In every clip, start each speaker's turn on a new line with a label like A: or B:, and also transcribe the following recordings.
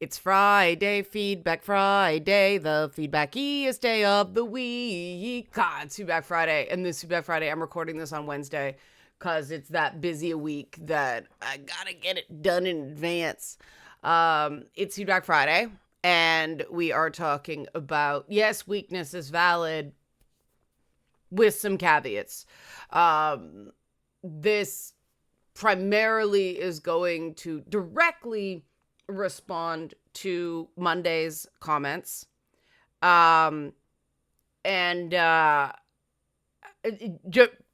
A: It's Friday, Feedback Friday, the feedbackiest day of the week. God, it's Feedback Friday. And this Feedback Friday, I'm recording this on Wednesday because it's that busy a week that I gotta get it done in advance. It's Feedback Friday, and we are talking about, yes, weakness is valid with some caveats. This primarily is going to directly respond to Monday's comments. And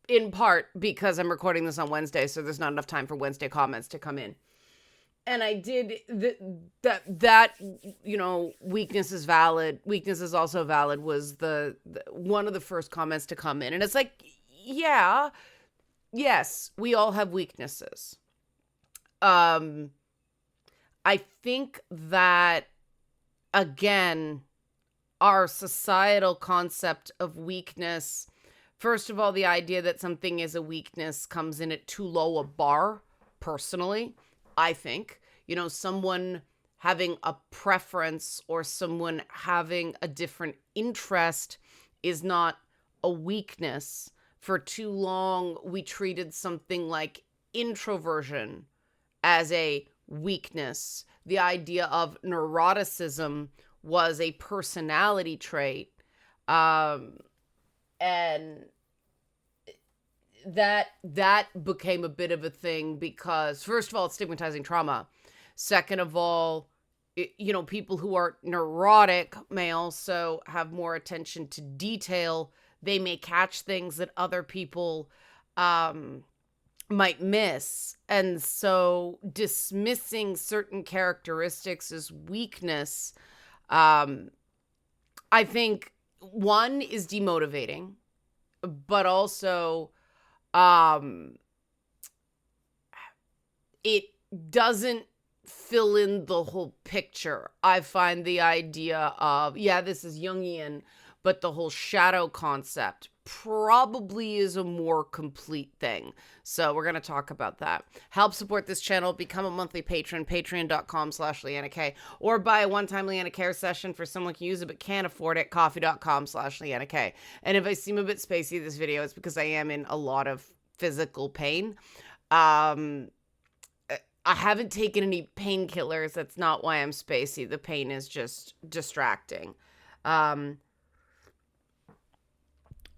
A: in part because I'm recording this on Wednesday, so there's not enough time for Wednesday comments to come in. And I did that, weakness is valid. Weakness is also valid was the one of the first comments to come in. And it's like, yeah, yes, we all have weaknesses. I think that, again, our societal concept of weakness, first of all, the idea that something is a weakness comes in at too low a bar, personally, I think. Someone having a preference or someone having a different interest is not a weakness. For too long, we treated something like introversion as a weakness. The idea of neuroticism was a personality trait. And that became a bit of a thing because, first of all, it's stigmatizing trauma. Second of all, people who are neurotic may also have more attention to detail. They may catch things that other people might miss. And so dismissing certain characteristics as weakness, I think, one, is demotivating, but also it doesn't fill in the whole picture. I find the idea of, this is Jungian, but the whole shadow concept probably is a more complete thing. So we're going to talk about that. Help support this channel. Become a monthly patron, patreon.com/Leanna K, or buy a one-time Leanna Care session for someone who can use it but can't afford it, coffee.com/Leanna K. And if I seem a bit spacey this video, it's because I am in a lot of physical pain. I haven't taken any painkillers. That's not why I'm spacey. The pain is just distracting.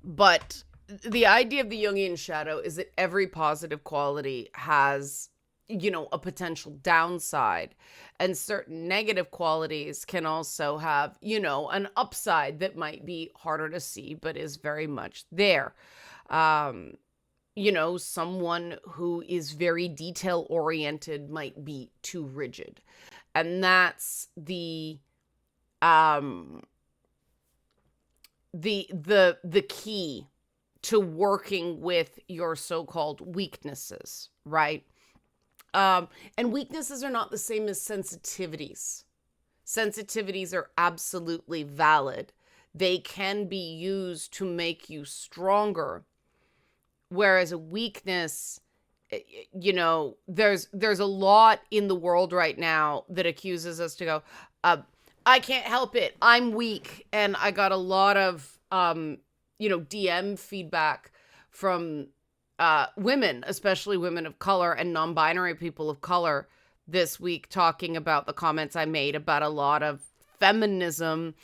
A: But the idea of the Jungian shadow is that every positive quality has, a potential downside. And certain negative qualities can also have, an upside that might be harder to see, but is very much there. Someone who is very detail oriented might be too rigid. And that's the key to working with your so-called weaknesses, right? And weaknesses are not the same as sensitivities. Sensitivities are absolutely valid. They can be used to make you stronger. Whereas a weakness, there's a lot in the world right now that accuses us to go, I can't help it, I'm weak. And I got a lot of, DM feedback from women, especially women of color and non-binary people of color this week, talking about the comments I made about a lot of feminism,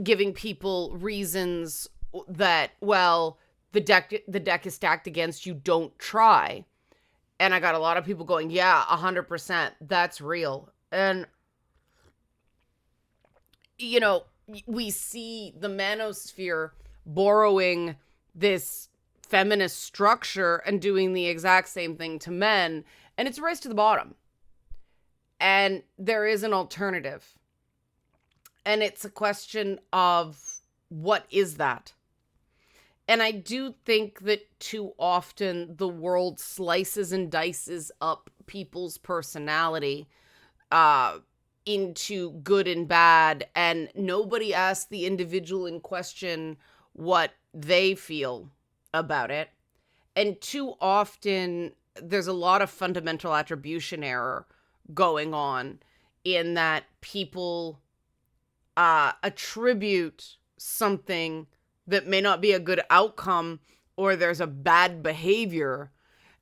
A: giving people reasons that, well, the deck is stacked against you, don't try. And I got a lot of people going, yeah, 100%, that's real. And we see the manosphere borrowing this feminist structure and doing the exact same thing to men, and it's a race to the bottom. And there is an alternative. And it's a question of, what is that? And I do think that too often the world slices and dices up people's personality into good and bad, and nobody asks the individual in question what they feel about it. And too often there's a lot of fundamental attribution error going on in that people attribute something that may not be a good outcome, or there's a bad behavior,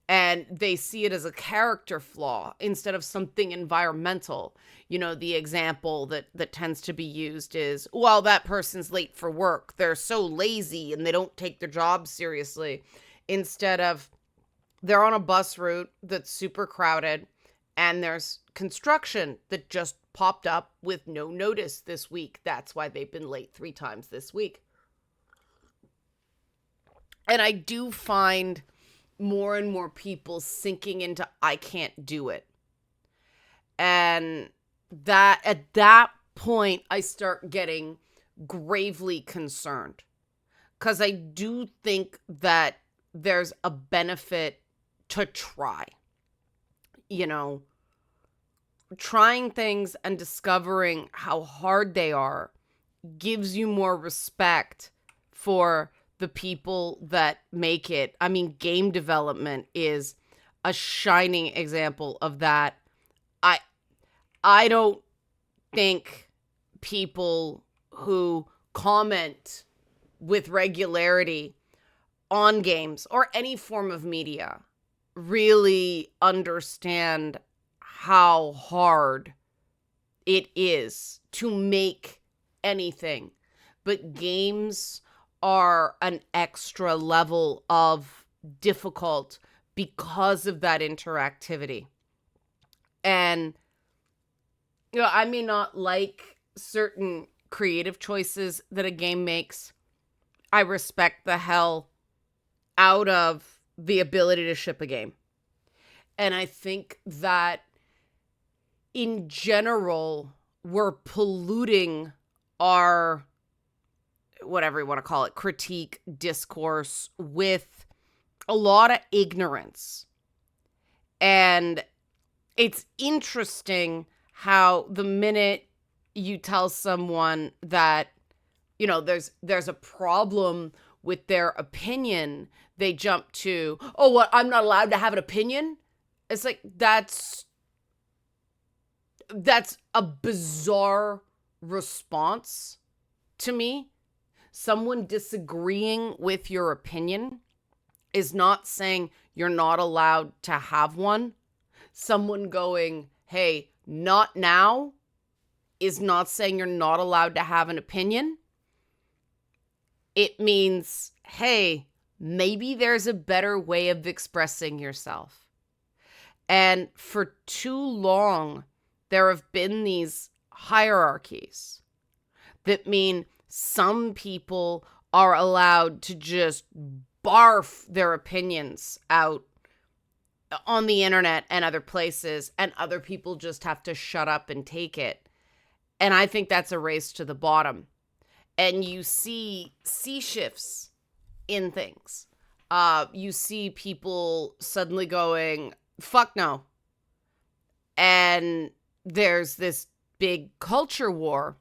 A: and they see it as a character flaw instead of something environmental. You know, the example that tends to be used is, well, that person's late for work. They're so lazy and they don't take their job seriously. Instead of, they're on a bus route that's super crowded and there's construction that just popped up with no notice this week. That's why they've been late 3 times this week. And I do find more and more people sinking into, I can't do it. And that at that point, I start getting gravely concerned, because I do think that there's a benefit to try. You know, trying things and discovering how hard they are gives you more respect for the people that make it. I mean, game development is a shining example of that. I don't think people who comment with regularity on games or any form of media really understand how hard it is to make anything. But games are an extra level of difficult because of that interactivity. And, you know, I may not like certain creative choices that a game makes. I respect the hell out of the ability to ship a game. And I think that in general, we're polluting our, whatever you want to call it, critique discourse with a lot of ignorance. And it's interesting how the minute you tell someone that, you know, there's a problem with their opinion, they jump to, oh, what, I'm not allowed to have an opinion? It's like, that's a bizarre response to me. Someone disagreeing with your opinion is not saying you're not allowed to have one. Someone going, hey, not now, is not saying you're not allowed to have an opinion. It means, hey, maybe there's a better way of expressing yourself. And for too long, there have been these hierarchies that mean some people are allowed to just barf their opinions out on the internet and other places, and other people just have to shut up and take it. And I think that's a race to the bottom. And you see shifts in things. You see people suddenly going, fuck no. And there's this big culture war.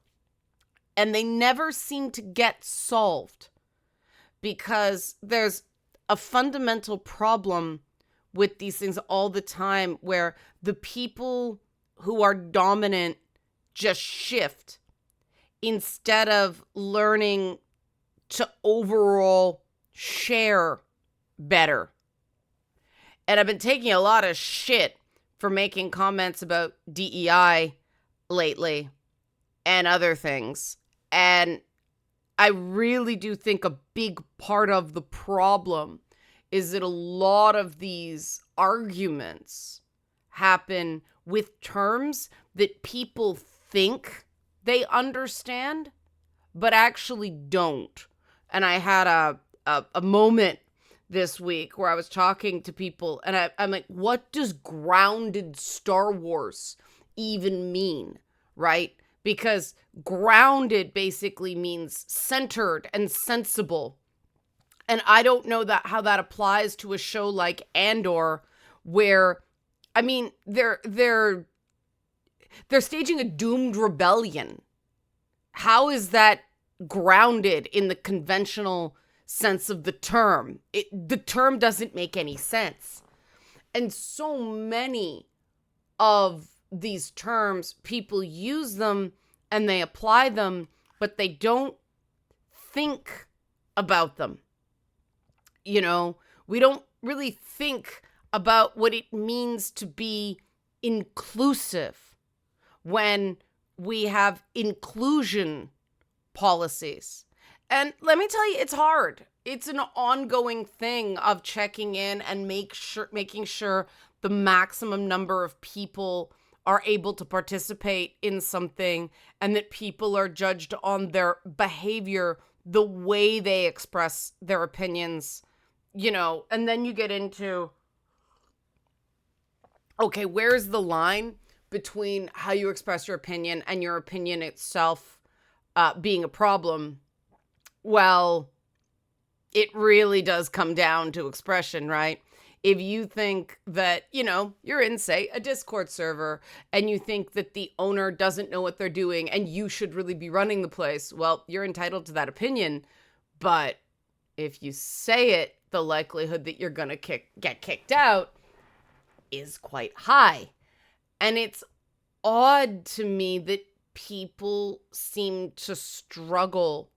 A: And they never seem to get solved, because there's a fundamental problem with these things all the time, where the people who are dominant just shift instead of learning to overall share better. And I've been taking a lot of shit for making comments about DEI lately and other things. And I really do think a big part of the problem is that a lot of these arguments happen with terms that people think they understand, but actually don't. And I had a moment this week where I was talking to people, and I'm like, what does grounded Star Wars even mean, right? Because grounded basically means centered and sensible. And I don't know how that applies to a show like Andor, where, I mean, they're staging a doomed rebellion. How is that grounded in the conventional sense of the term? The term doesn't make any sense. And so many of these terms, people use them and they apply them, but they don't think about them. You know, we don't really think about what it means to be inclusive when we have inclusion policies. And let me tell you, it's hard. It's an ongoing thing of checking in and making sure the maximum number of people are able to participate in something, and that people are judged on their behavior, the way they express their opinions, and then you get into, okay, where's the line between how you express your opinion and your opinion itself being a problem? Well, it really does come down to expression, right? If you think that, you're in, say, a Discord server and you think that the owner doesn't know what they're doing and you should really be running the place, well, you're entitled to that opinion. But if you say it, the likelihood that you're going to get kicked out is quite high. And it's odd to me that people seem to struggle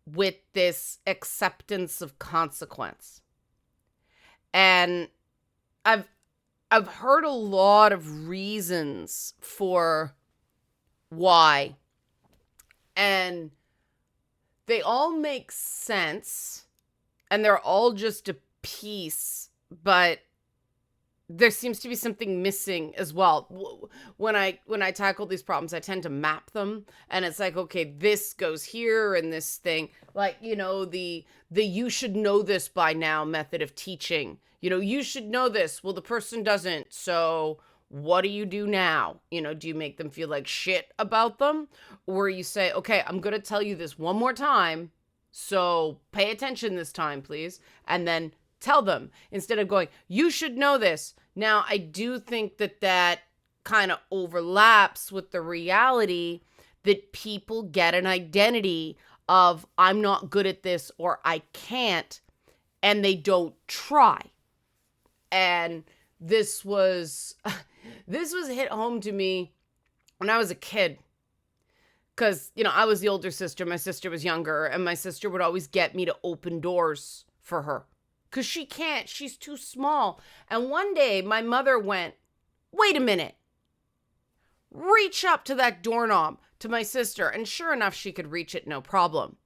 A: with this acceptance of consequence. And I've heard a lot of reasons for why, and they all make sense, and they're all just a piece, but there seems to be something missing as well. When I tackle these problems, I tend to map them, and it's like, okay, this goes here and this thing, like, the you should know this by now method of teaching. You should know this. Well, the person doesn't. So what do you do now? Do you make them feel like shit about them? Or you say, okay, I'm going to tell you this one more time, so pay attention this time, please. And then tell them, instead of going, you should know this. Now, I do think that kind of overlaps with the reality that people get an identity of, I'm not good at this, or I can't, and they don't try. And this was hit home to me when I was a kid. Because, I was the older sister, my sister was younger, and my sister would always get me to open doors for her. Because she can't, she's too small. And one day my mother went, wait a minute, reach up to that doorknob to my sister. And sure enough, she could reach it, no problem.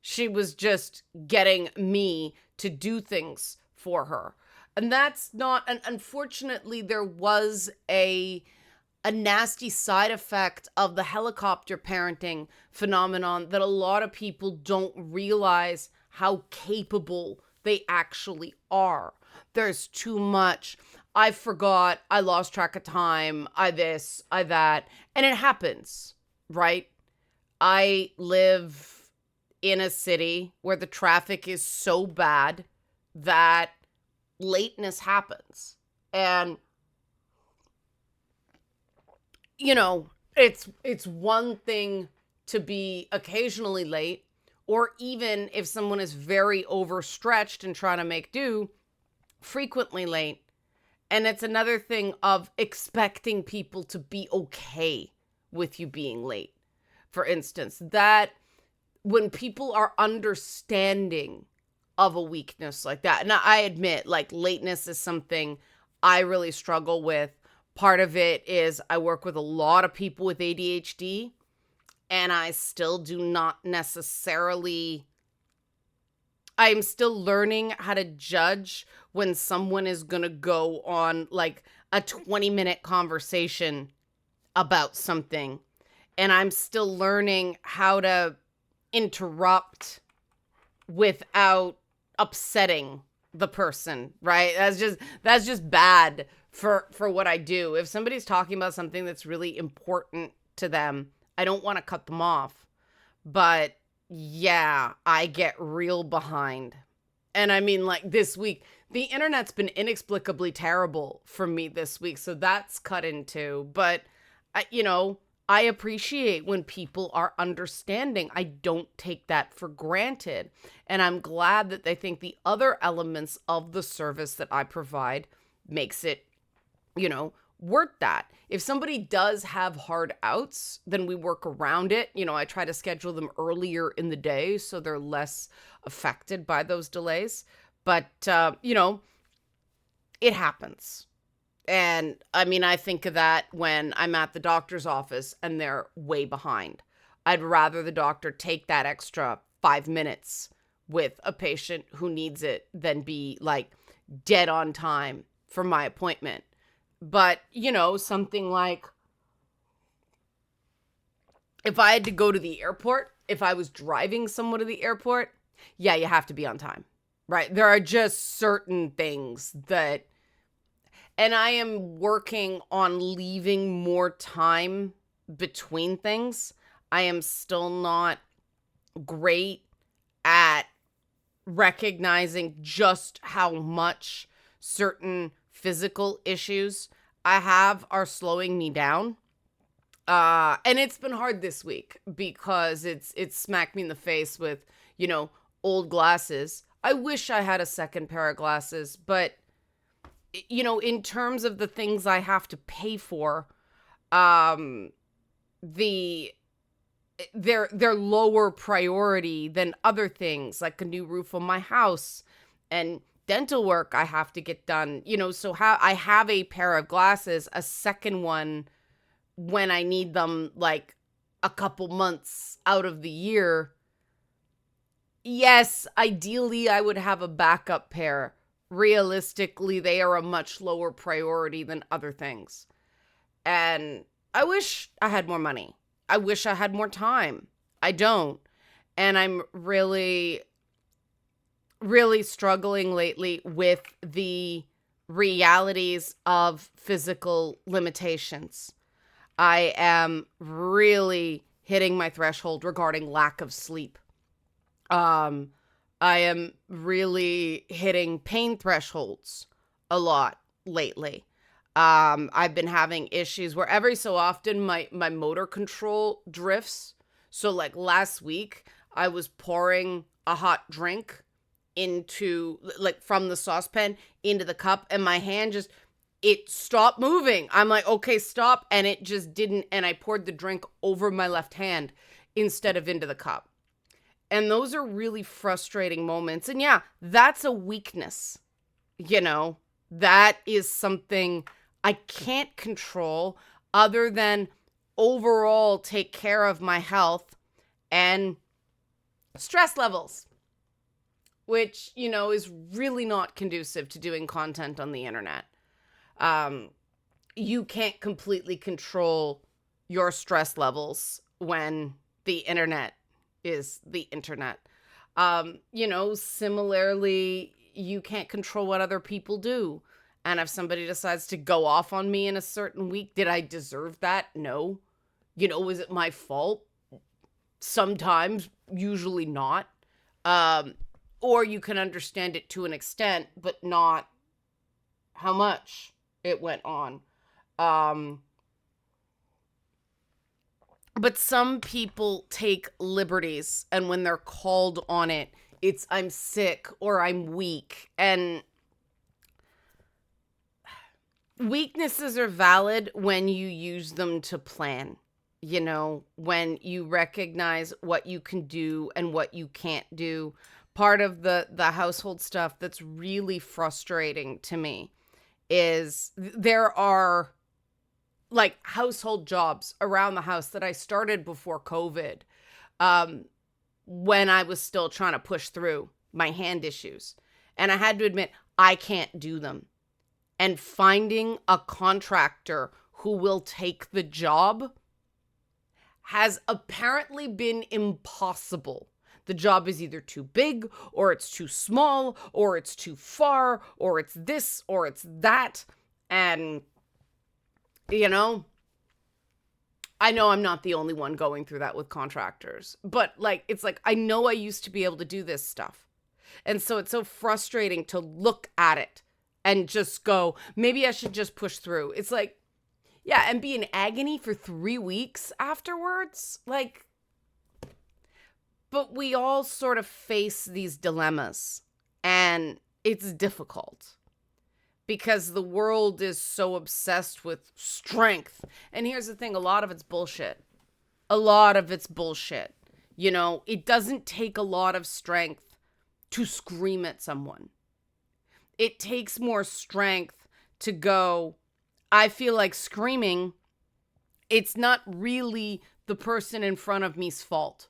A: She was just getting me to do things for her. And that's not, and unfortunately, there was a nasty side effect of the helicopter parenting phenomenon that a lot of people don't realize how capable they actually are. There's too much. I forgot. I lost track of time. I this, I that. And it happens, right? I live in a city where the traffic is so bad that lateness happens. And, it's one thing to be occasionally late, or even if someone is very overstretched and trying to make do, frequently late. And it's another thing of expecting people to be okay with you being late. For instance, that when people are understanding of a weakness like that, and I admit, like, lateness is something I really struggle with. Part of it is I work with a lot of people with ADHD, and I still do not necessarily, I'm still learning how to judge when someone is going to go on like a 20-minute conversation about something. And I'm still learning how to interrupt without upsetting the person, right? That's just bad for what I do. If somebody's talking about something that's really important to them, I don't want to cut them off. But yeah, I get real behind. And I mean, like, this week, the internet's been inexplicably terrible for me this week. So that's cut into. But, I appreciate when people are understanding. I don't take that for granted. And I'm glad that they think the other elements of the service that I provide makes it, word that. If somebody does have hard outs, then we work around it. I try to schedule them earlier in the day so they're less affected by those delays. But, it happens. And I mean, I think of that when I'm at the doctor's office and they're way behind. I'd rather the doctor take that extra 5 minutes with a patient who needs it than be like dead on time for my appointment. But, something like if I had to go to the airport, if I was driving someone to the airport, yeah, you have to be on time, right? There are just certain things that, and I am working on leaving more time between things. I am still not great at recognizing just how much certain physical issues I have are slowing me down. And it's been hard this week because it's smacked me in the face with, old glasses. I wish I had a second pair of glasses, but in terms of the things I have to pay for, they're lower priority than other things like a new roof on my house and dental work I have to get done. So I have a pair of glasses, a second one when I need them like a couple months out of the year. Yes, ideally I would have a backup pair. Realistically, they are a much lower priority than other things. And I wish I had more money. I wish I had more time. I don't. And I'm really, really struggling lately with the realities of physical limitations. I am really hitting my threshold regarding lack of sleep. I am really hitting pain thresholds a lot lately. I've been having issues where every so often my motor control drifts. So like last week, I was pouring a hot drink into like from the saucepan into the cup and my hand it stopped moving. I'm like, okay, stop. And it just didn't. And I poured the drink over my left hand instead of into the cup. And those are really frustrating moments. And yeah, that's a weakness. That is something I can't control other than overall take care of my health and stress levels, which, is really not conducive to doing content on the internet. You can't completely control your stress levels when the internet is the internet. Similarly, you can't control what other people do. And if somebody decides to go off on me in a certain week, did I deserve that? No. Was it my fault? Sometimes, usually not. Or you can understand it to an extent, but not how much it went on. But some people take liberties, and when they're called on it, it's I'm sick or I'm weak. And weaknesses are valid when you use them to plan, when you recognize what you can do and what you can't do. Part of the household stuff that's really frustrating to me is there are like household jobs around the house that I started before COVID, when I was still trying to push through my hand issues. And I had to admit, I can't do them. And finding a contractor who will take the job has apparently been impossible. The job is either too big, or it's too small, or it's too far, or it's this, or it's that. And I know I'm not the only one going through that with contractors, but it's like, I know I used to be able to do this stuff. And so it's so frustrating to look at it and just go, maybe I should just push through. It's like, yeah, and be in agony for 3 weeks afterwards. But we all sort of face these dilemmas, and it's difficult because the world is so obsessed with strength. And here's the thing, a lot of it's bullshit. A lot of it's bullshit. You know, it doesn't take a lot of strength to scream at someone. It takes more strength to go, I feel like screaming. It's not really the person in front of me's fault.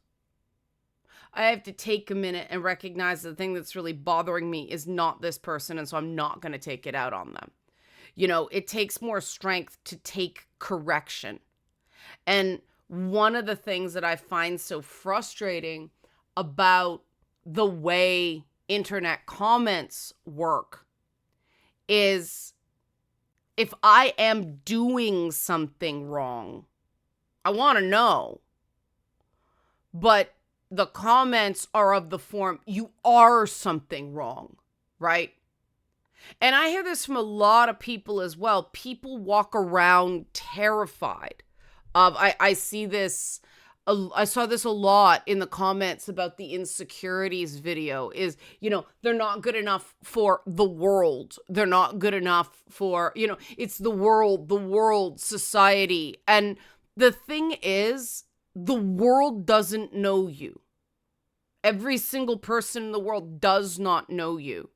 A: I have to take a minute and recognize the thing that's really bothering me is not this person, and so I'm not going to take it out on them. You know, it takes more strength to take correction. And one of the things that I find so frustrating about the way internet comments work is if I am doing something wrong, I want to know. But the comments are of the form, you are something wrong, right? And I hear this from a lot of people as well. People walk around terrified of, I see this, I saw this a lot in the comments about the insecurities video is, you know, they're not good enough for the world. They're not good enough for, you know, it's the world, society. And the thing is, the world doesn't know you. Every single person in the world does not know you.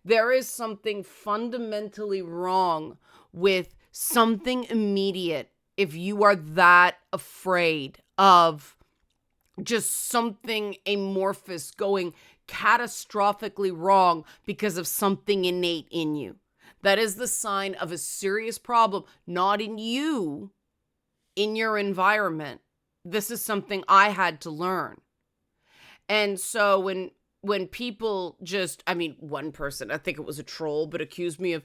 A: There is something fundamentally wrong with something immediate if you are that afraid of just something amorphous going catastrophically wrong because of something innate in you. That is the sign of a serious problem, not in you, in your environment. This is something I had to learn. And so when people just, I mean, one person, I think it was a troll, but accused me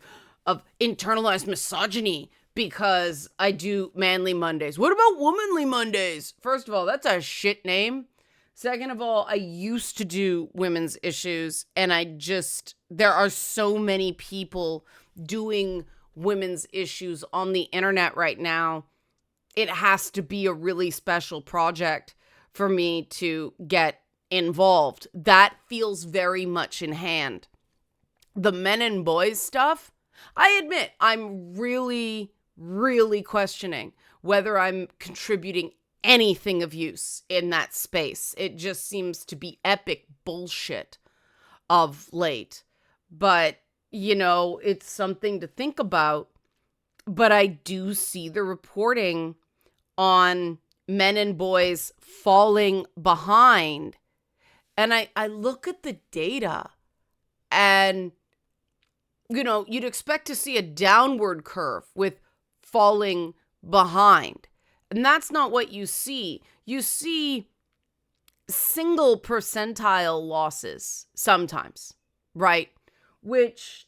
A: of internalized misogyny because I do manly Mondays. What about womanly Mondays? First of all, that's a shit name. Second of all, I used to do women's issues, and there are so many people doing women's issues on the internet right now. It has to be a really special project for me to get involved. That feels very much in hand. The men and boys stuff, I admit, I'm really, really questioning whether I'm contributing anything of use in that space. It just seems to be epic bullshit of late. But, you know, it's something to think about. But I do see the reporting on men and boys falling behind. And I look at the data and, you know, you'd expect to see a downward curve with falling behind. And that's not what you see. You see single percentile losses sometimes, right? Which,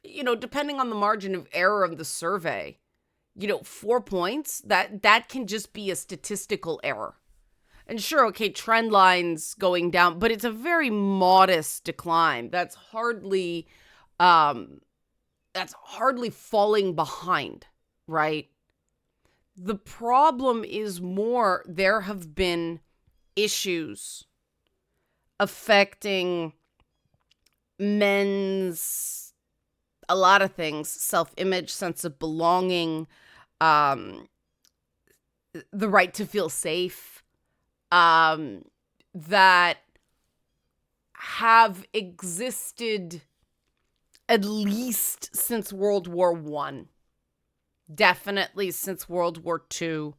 A: you know, depending on the margin of error of the survey, you know, 4 points, that can just be a statistical error. And sure, okay, trend lines going down, but it's a very modest decline. That's hardly falling behind, right? The problem is more, there have been issues affecting men's, a lot of things, self-image, sense of belonging, the right to feel safe, that have existed at least since World War I. Definitely since World War II.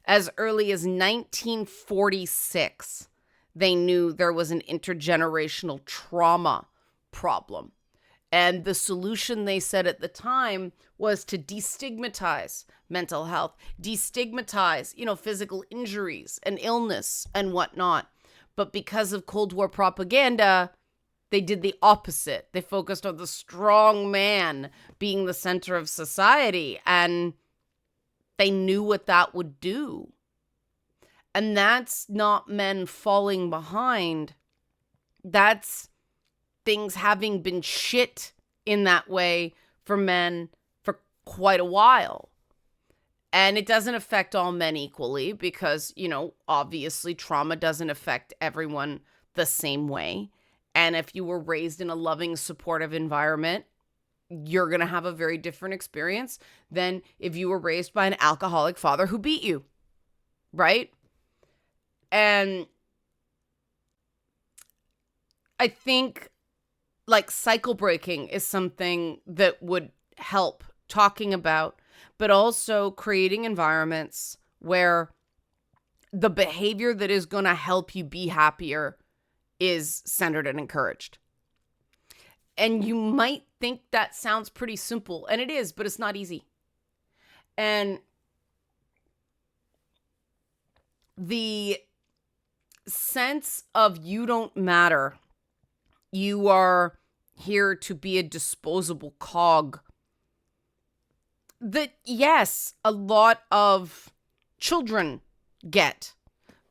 A: As early as 1946, they knew there was an intergenerational trauma problem. And the solution, they said at the time, was to destigmatize mental health, destigmatize, you know, physical injuries and illness and whatnot. But because of Cold War propaganda, they did the opposite. They focused on the strong man being the center of society, and they knew what that would do. And that's not men falling behind. That's things having been shit in that way for men for quite a while. And it doesn't affect all men equally because, you know, obviously trauma doesn't affect everyone the same way. And if you were raised in a loving, supportive environment, you're going to have a very different experience than if you were raised by an alcoholic father who beat you, right? And I think like cycle breaking is something that would help talking about, but also creating environments where the behavior that is going to help you be happier is centered and encouraged. And you might think that sounds pretty simple, and it is, but it's not easy. And the sense of you don't matter, you are here to be a disposable cog, that, yes, a lot of children get,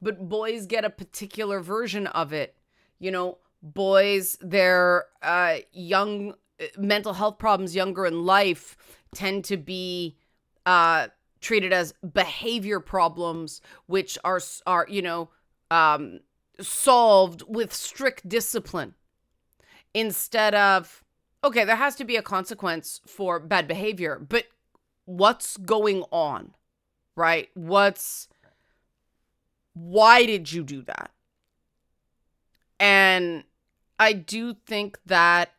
A: but boys get a particular version of it. You know, boys, their young mental health problems younger in life tend to be treated as behavior problems, which are solved with strict discipline, instead of, okay, there has to be a consequence for bad behavior, but what's going on, right? Why did you do that? And I do think that,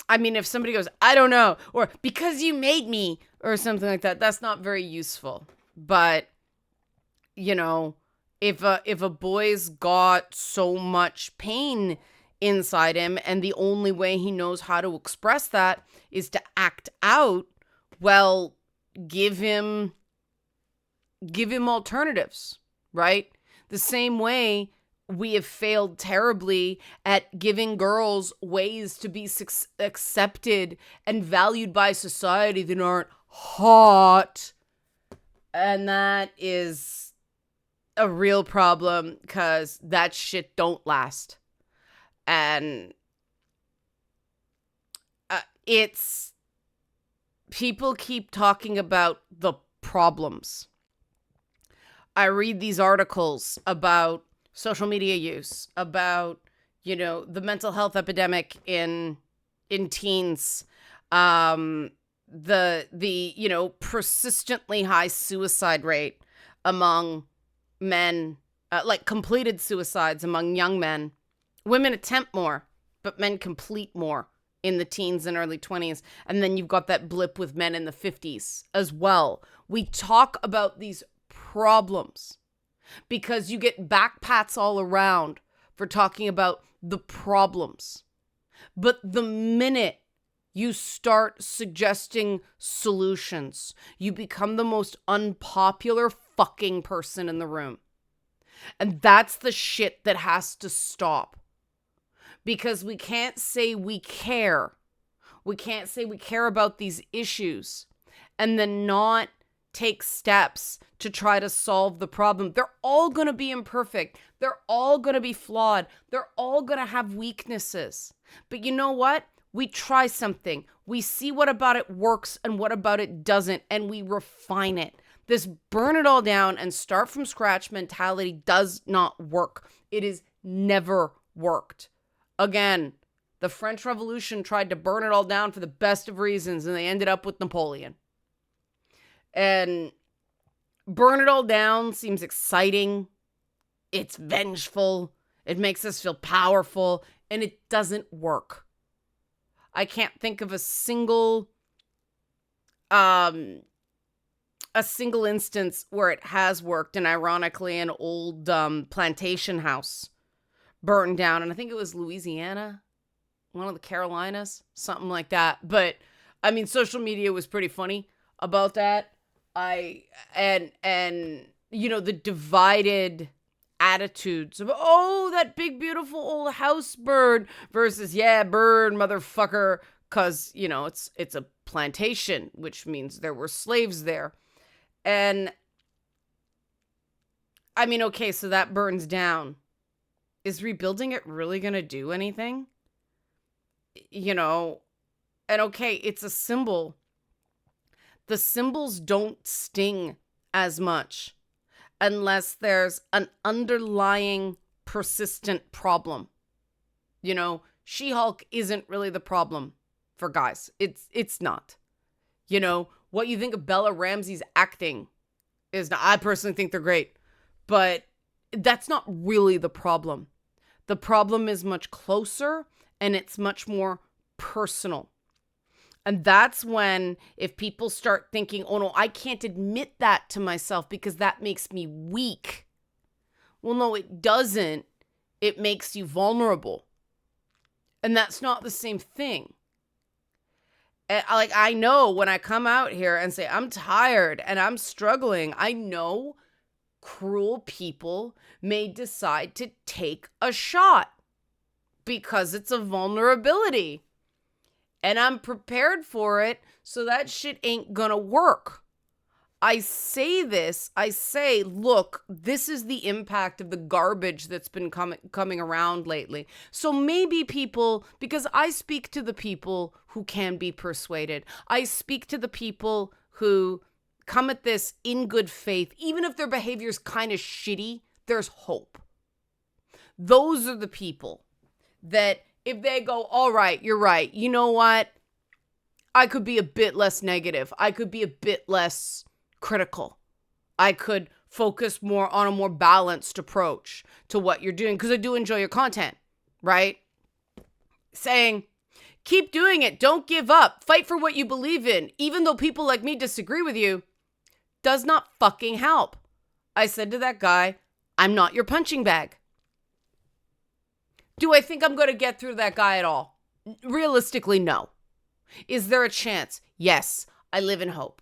A: I mean, if somebody goes, I don't know, or because you made me, or something like that, that's not very useful. But, you know, if a boy's got so much pain inside him and the only way he knows how to express that is to act out, well, give him alternatives, right? The same way we have failed terribly at giving girls ways to be accepted and valued by society that aren't hot. And that is a real problem, because that shit don't last. And it's, people keep talking about the problems. I read these articles about social media use, about, you know, the mental health epidemic in teens, the you know, persistently high suicide rate among men, like completed suicides among young men. Women attempt more, but men complete more in the teens and early 20s. And then you've got that blip with men in the 50s as well. We talk about these problems because you get backpats all around for talking about the problems. But the minute you start suggesting solutions, you become the most unpopular fucking person in the room. And that's the shit that has to stop. Because we can't say we care. We can't say we care about these issues and then not take steps to try to solve the problem. They're all going to be imperfect. They're all going to be flawed. They're all going to have weaknesses. But you know what? We try something. We see what about it works and what about it doesn't, and we refine it. This burn it all down and start from scratch mentality does not work. It has never worked. Again, the French Revolution tried to burn it all down for the best of reasons, and they ended up with Napoleon. And burn it all down seems exciting. It's vengeful. It makes us feel powerful, and it doesn't work. I can't think of a single instance where it has worked. And ironically, an old plantation house burned down, and I think it was Louisiana, one of the Carolinas, something like that. But I mean, social media was pretty funny about that. And you know, the divided attitudes of, oh, that big beautiful old house burned versus, yeah, burn, motherfucker, because, you know, it's a plantation, which means there were slaves there. And I mean, okay, so that burns down. Is rebuilding it really going to do anything? You know, and okay, it's a symbol. The symbols don't sting as much unless there's an underlying persistent problem. You know, She-Hulk isn't really the problem for guys. It's not. You know, what you think of Bella Ramsey's acting is not, I personally think they're great, but that's not really the problem. The problem is much closer and it's much more personal. And that's when, if people start thinking, oh no, I can't admit that to myself because that makes me weak. Well, no, it doesn't. It makes you vulnerable. And that's not the same thing. Like, I know when I come out here and say, I'm tired and I'm struggling, I know cruel people may decide to take a shot because it's a vulnerability. And I'm prepared for it, so that shit ain't gonna work. I say this, look, this is the impact of the garbage that's been coming around lately. So maybe people, because I speak to the people who can be persuaded. I speak to the people who come at this in good faith. Even if their behavior is kind of shitty, there's hope. Those are the people that if they go, all right, you're right. You know what? I could be a bit less negative. I could be a bit less critical. I could focus more on a more balanced approach to what you're doing because I do enjoy your content, right? Saying, keep doing it. Don't give up. Fight for what you believe in. Even though people like me disagree with you, does not fucking help. I said to that guy, I'm not your punching bag. Do I think I'm going to get through that guy at all? Realistically, no. Is there a chance? Yes. I live in hope.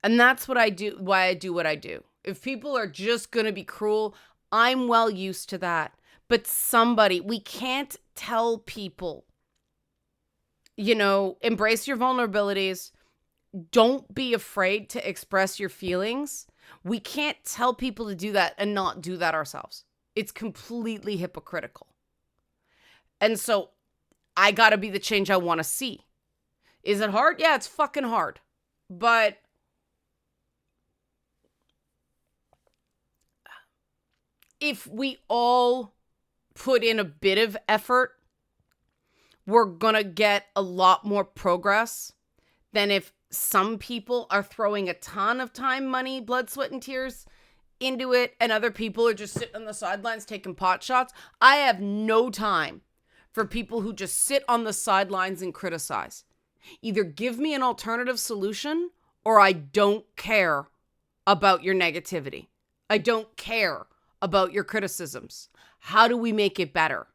A: And that's what I do, why I do what I do. If people are just going to be cruel, I'm well used to that. But we can't tell people, embrace your vulnerabilities. Don't be afraid to express your feelings. We can't tell people to do that and not do that ourselves. It's completely hypocritical. And so I got to be the change I want to see. Is it hard? Yeah, it's fucking hard. But if we all put in a bit of effort, we're going to get a lot more progress than if some people are throwing a ton of time, money, blood, sweat, and tears into it, and other people are just sitting on the sidelines taking pot shots. I have no time for people who just sit on the sidelines and criticize. Either give me an alternative solution or I don't care about your negativity. I don't care about your criticisms. How do we make it better?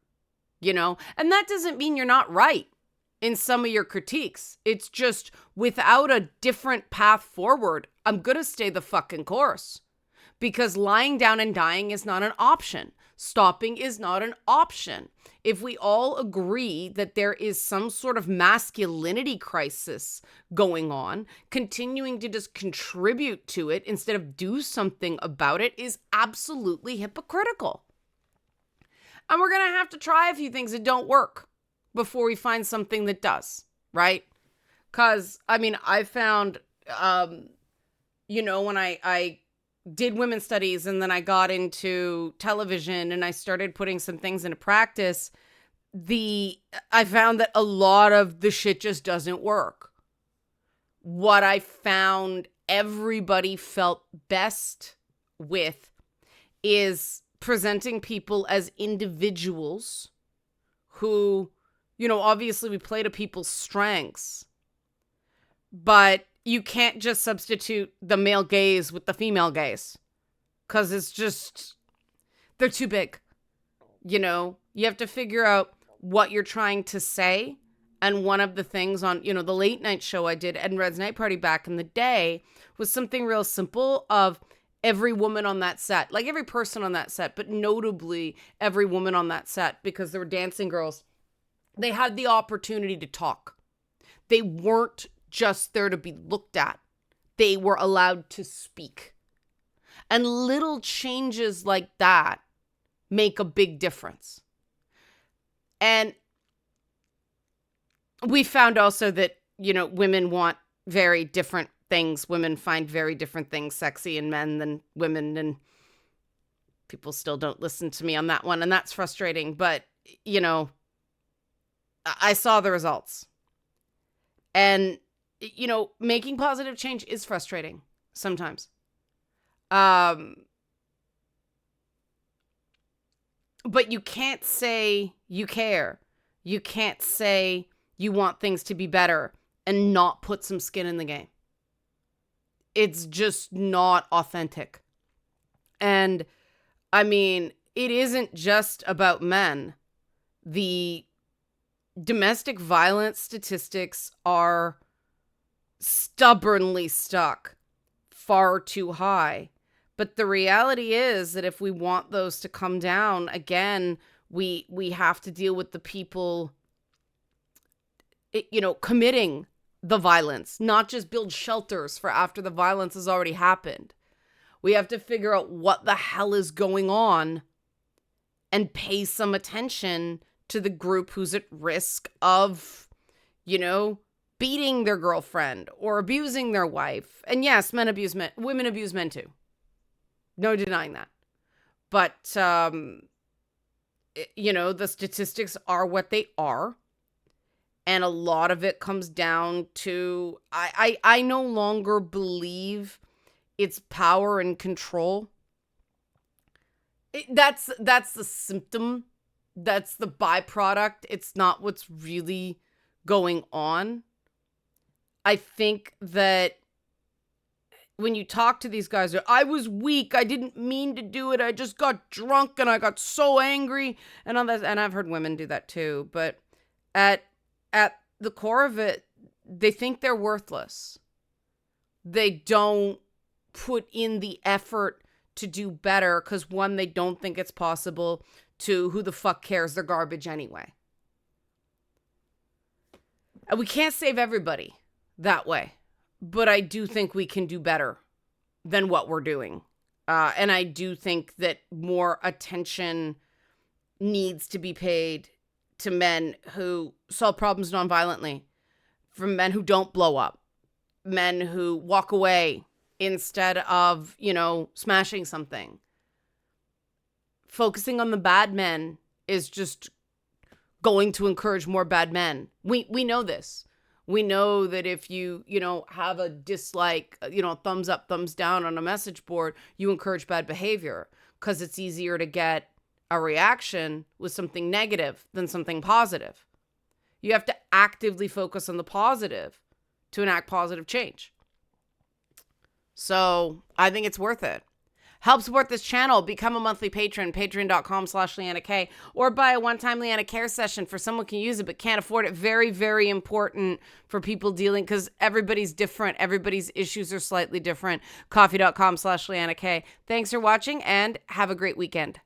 A: And that doesn't mean you're not right in some of your critiques. It's just without a different path forward, I'm going to stay the fucking course because lying down and dying is not an option. Stopping is not an option. If we all agree that there is some sort of masculinity crisis going on, continuing to just contribute to it instead of do something about it is absolutely hypocritical. And we're going to have to try a few things that don't work before we find something that does, right? Because, I found, when I did women's studies and then I got into television and I started putting some things into practice, I found that a lot of the shit just doesn't work. What I found everybody felt best with is presenting people as individuals who, obviously we play to people's strengths, but you can't just substitute the male gaze with the female gaze because it's just, they're too big. You have to figure out what you're trying to say. And one of the things on, the late night show I did at Red's Night Party back in the day was something real simple of every woman on that set, like every person on that set, but notably every woman on that set, because there were dancing girls. They had the opportunity to talk. They weren't just there to be looked at. They were allowed to speak. And little changes like that make a big difference. And we found also that, women want very different things. Women find very different things sexy in men than women. And people still don't listen to me on that one. And that's frustrating. But, I saw the results. And, making positive change is frustrating sometimes. But you can't say you care. You can't say you want things to be better and not put some skin in the game. It's just not authentic. And I mean, it isn't just about men. The domestic violence statistics are stubbornly stuck far too high. But the reality is that if we want those to come down, again, we have to deal with the people, committing the violence, not just build shelters for after the violence has already happened. We have to figure out what the hell is going on and pay some attention to the group who's at risk of, beating their girlfriend or abusing their wife. And yes, men abuse men, women abuse men too. No denying that. But, the statistics are what they are. And a lot of it comes down to, I no longer believe it's power and control. That's the symptom. That's the byproduct. It's not what's really going on. I think that when you talk to these guys, I was weak. I didn't mean to do it. I just got drunk and I got so angry and all that. And I've heard women do that too. But at the core of it, they think they're worthless. They don't put in the effort to do better because, one, they don't think it's possible. Two, who the fuck cares? They're garbage anyway. And we can't save everybody that way. But I do think we can do better than what we're doing. And I do think that more attention needs to be paid to men who solve problems nonviolently, from men who don't blow up, men who walk away instead of, smashing something. Focusing on the bad men is just going to encourage more bad men. We know this. We know that if you, have a dislike, thumbs up, thumbs down on a message board, you encourage bad behavior because it's easier to get a reaction with something negative than something positive. You have to actively focus on the positive to enact positive change. So I think it's worth it. Help support this channel. Become a monthly patron, patreon.com/LeannaK, or buy a one-time Leanna Care session for someone who can use it but can't afford it. Very, very important for people dealing, because everybody's different. Everybody's issues are slightly different. Coffee.com/LeannaK. Thanks for watching and have a great weekend.